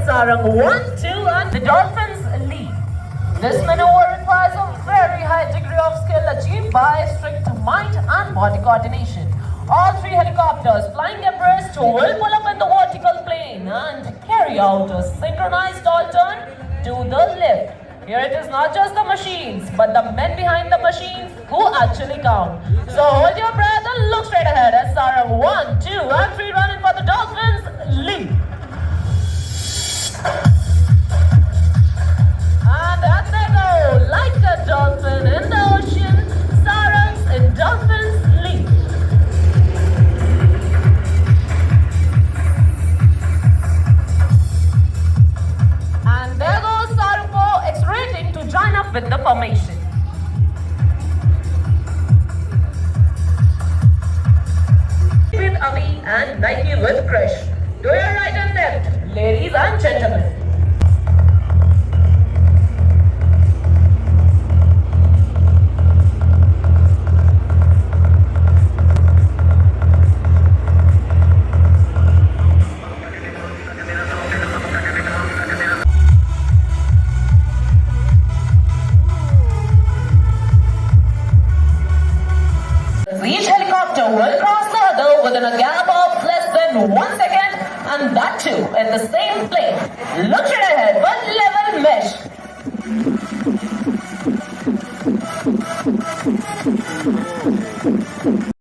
Sarang 1, 2 and the Dolphins lead. This maneuver requires a very high degree of skill achieved by strict mind and body coordination. All three helicopters flying abreast will pull up in the vertical plane and carry out a synchronized all turn to the left. Here it is not just the machines, but the men behind the machines who actually count. So hold your breath and look straight ahead as Sarang 1, 2 and 3 running for the Dolphins lead. And as they go, like a dolphin in the ocean, Sarangs and Dolphins lead. And there goes Sarang 4 accelerating to join up with the formation. With Avi and Nike with Krish. To your right and left, ladies and gentlemen. Each helicopter will cross the other within a gap of less than 1 second, and that too in the same plane. Look straight ahead, one level mesh.